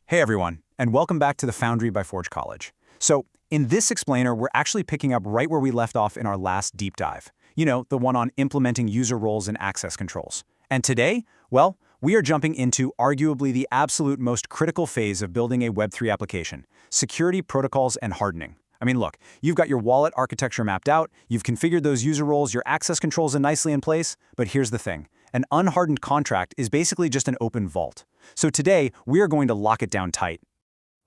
Hey everyone, and welcome back to the Foundry by Forge College. So, in this explainer, we're actually picking up right where we left off in our last deep dive. You know, the one on implementing user roles and access controls. And today, well, we are jumping into arguably the absolute most critical phase of building a Web3 application, security protocols and hardening. I mean, look, you've got your wallet architecture mapped out, you've configured those user roles, your access controls are nicely in place, but here's the thing. An unhardened contract is basically just an open vault. So today, we are going to lock it down tight.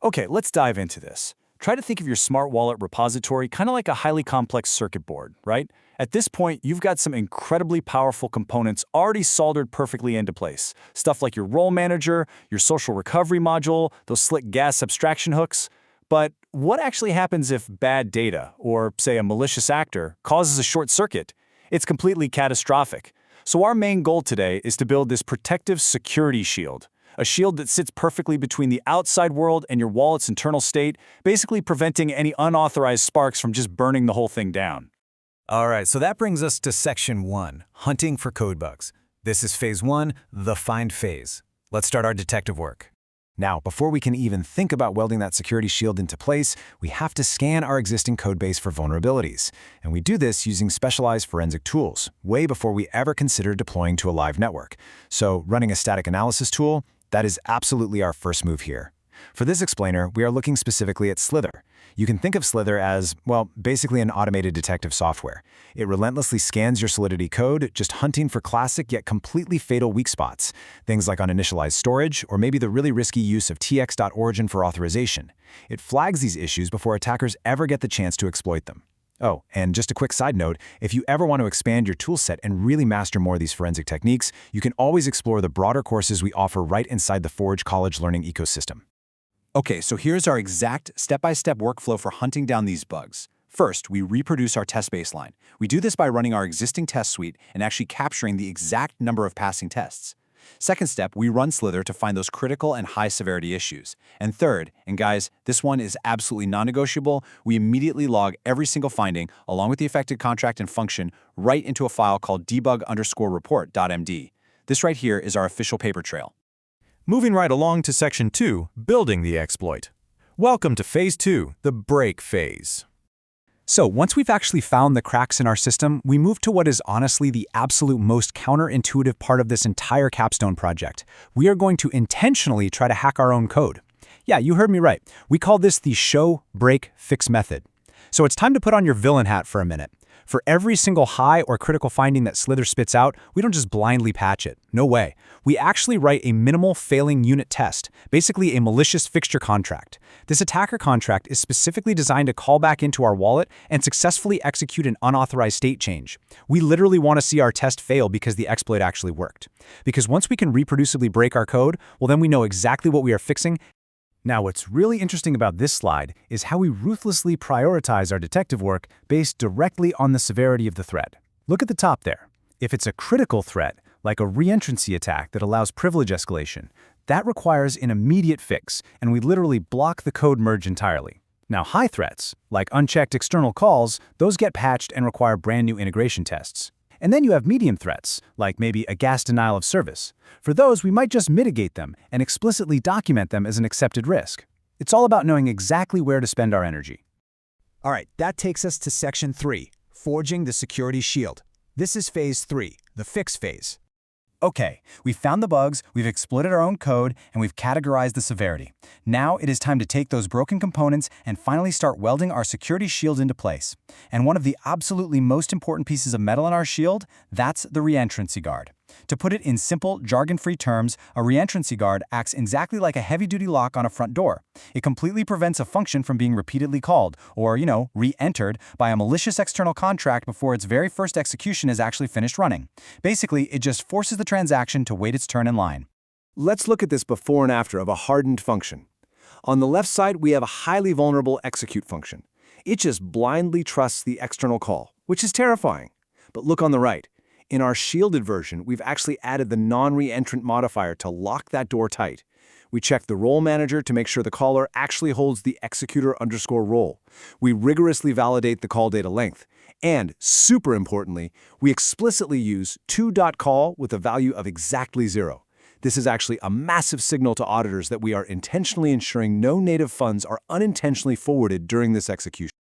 Okay, let's dive into this. Try to think of your smart wallet repository kind of like a highly complex circuit board, right? At this point, you've got some incredibly powerful components already soldered perfectly into place. Stuff like your RoleManager, your social recovery module, those slick gas abstraction hooks. But what actually happens if bad data, or say a malicious actor, causes a short circuit? It's completely catastrophic. So our main goal today is to build this protective security shield. A shield that sits perfectly between the outside world and your wallet's internal state, basically preventing any unauthorized sparks from just burning the whole thing down. All right, so that brings us to Section 1, Hunting for Code Bugs. This is Phase 1, the Find phase. Let's start our detective work. Now, before we can even think about welding that security shield into place, we have to scan our existing codebase for vulnerabilities. And we do this using specialized forensic tools, way before we ever consider deploying to a live network. So running a static analysis tool, that is absolutely our first move here. For this explainer, we are looking specifically at Slither. You can think of Slither as, well, basically an automated detective software. It relentlessly scans your Solidity code, just hunting for classic yet completely fatal weak spots, things like uninitialized storage, or maybe the really risky use of tx.origin for authorization. It flags these issues before attackers ever get the chance to exploit them. Oh, and just a quick side note, if you ever want to expand your toolset and really master more of these forensic techniques, you can always explore the broader courses we offer right inside the Forge College learning ecosystem. Okay, so here's our exact step-by-step workflow for hunting down these bugs. First, we reproduce our test baseline. We do this by running our existing test suite and actually capturing the exact number of passing tests. Second step, we run Slither to find those critical and high-severity issues. And third, and guys, this one is absolutely non-negotiable, we immediately log every single finding, along with the affected contract and function, right into a file called debug_report.md. This right here is our official paper trail. Moving right along to Section 2, Building the Exploit. Welcome to Phase 2, the Break phase. So once we've actually found the cracks in our system, we move to what is honestly the absolute most counterintuitive part of this entire capstone project. We are going to intentionally try to hack our own code. Yeah, you heard me right. We call this the show, break, fix method. So it's time to put on your villain hat for a minute. For every single high or critical finding that Slither spits out, we don't just blindly patch it. No way. We actually write a minimal failing unit test, basically a malicious fixture contract. This attacker contract is specifically designed to call back into our wallet and successfully execute an unauthorized state change. We literally want to see our test fail because the exploit actually worked. Because once we can reproducibly break our code, well then we know exactly what we are fixing. Now, what's really interesting about this slide is how we ruthlessly prioritize our detective work based directly on the severity of the threat. Look at the top there. If it's a critical threat, like a reentrancy attack that allows privilege escalation, that requires an immediate fix, and we literally block the code merge entirely. Now, high threats, like unchecked external calls, those get patched and require brand new integration tests. And then you have medium threats, like maybe a gas denial of service. For those, we might just mitigate them and explicitly document them as an accepted risk. It's all about knowing exactly where to spend our energy. All right, that takes us to Section 3, Forging the Security Shield. This is Phase 3, the Fix phase. Okay, we've found the bugs, we've exploited our own code, and we've categorized the severity. Now it is time to take those broken components and finally start welding our security shield into place. And one of the absolutely most important pieces of metal in our shield, that's the reentrancy guard. To put it in simple, jargon-free terms, a reentrancy guard acts exactly like a heavy-duty lock on a front door. It completely prevents a function from being repeatedly called, or, re-entered by a malicious external contract before its very first execution is actually finished running. Basically, it just forces the transaction to wait its turn in line. Let's look at this before and after of a hardened function. On the left side, we have a highly vulnerable execute function. It just blindly trusts the external call, which is terrifying. But look on the right. In our shielded version, we've actually added the non-reentrant modifier to lock that door tight. We check the RoleManager to make sure the caller actually holds the executor_role. We rigorously validate the call data length. And, super importantly, we explicitly use to.call with a value of exactly 0. This is actually a massive signal to auditors that we are intentionally ensuring no native funds are unintentionally forwarded during this execution.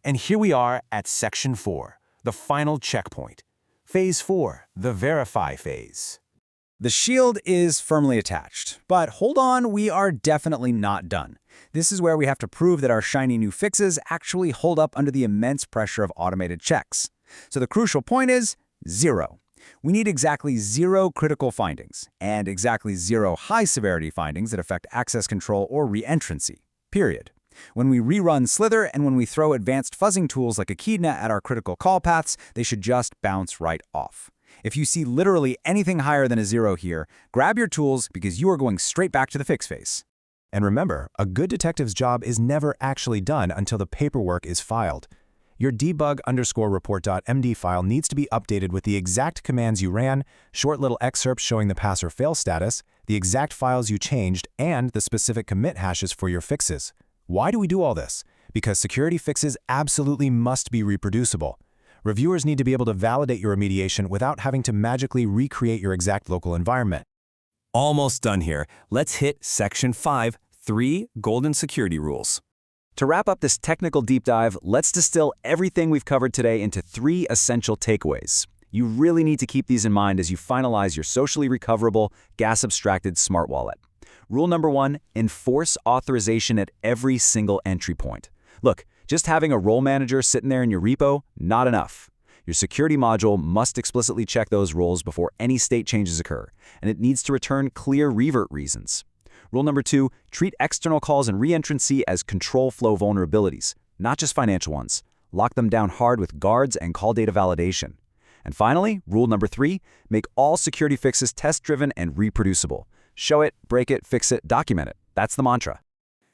And here we are at Section 4, the final checkpoint. Phase 4, the verify phase. The shield is firmly attached, but hold on, we are definitely not done. This is where we have to prove that our shiny new fixes actually hold up under the immense pressure of automated checks. So the crucial point is 0. We need exactly 0 critical findings and exactly 0 high-severity findings that affect access control or reentrancy, period. When we rerun Slither and when we throw advanced fuzzing tools like Echidna at our critical call paths, they should just bounce right off. If you see literally anything higher than a 0 here, grab your tools because you are going straight back to the fix phase. And remember, a good detective's job is never actually done until the paperwork is filed. Your debug_report.md file needs to be updated with the exact commands you ran, short little excerpts showing the pass or fail status, the exact files you changed, and the specific commit hashes for your fixes. Why do we do all this? Because security fixes absolutely must be reproducible. Reviewers need to be able to validate your remediation without having to magically recreate your exact local environment. Almost done here. Let's hit Section 5, 3 Golden Security Rules. To wrap up this technical deep dive, let's distill everything we've covered today into 3 essential takeaways. You really need to keep these in mind as you finalize your socially recoverable, gas-abstracted smart wallet. Rule number 1, enforce authorization at every single entry point. Look, just having a RoleManager sitting there in your repo, not enough. Your security module must explicitly check those roles before any state changes occur, and it needs to return clear revert reasons. Rule number 2, treat external calls and reentrancy as control flow vulnerabilities, not just financial ones. Lock them down hard with guards and call data validation. And finally, rule number 3, make all security fixes test-driven and reproducible. Show it, break it, fix it, document it. That's the mantra.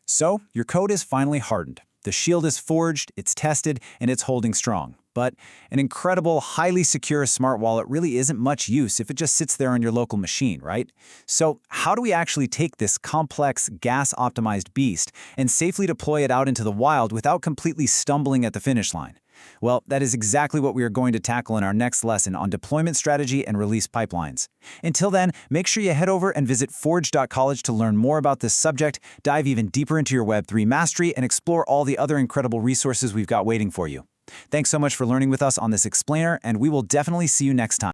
So, your code is finally hardened. The shield is forged, it's tested, and it's holding strong. But an incredible, highly secure smart wallet really isn't much use if it just sits there on your local machine, right? So how do we actually take this complex, gas-optimized beast and safely deploy it out into the wild without completely stumbling at the finish line? Well, that is exactly what we are going to tackle in our next lesson on deployment strategy and release pipelines. Until then, make sure you head over and visit forge.college to learn more about this subject, dive even deeper into your Web3 mastery, and explore all the other incredible resources we've got waiting for you. Thanks so much for learning with us on this explainer, and we will definitely see you next time.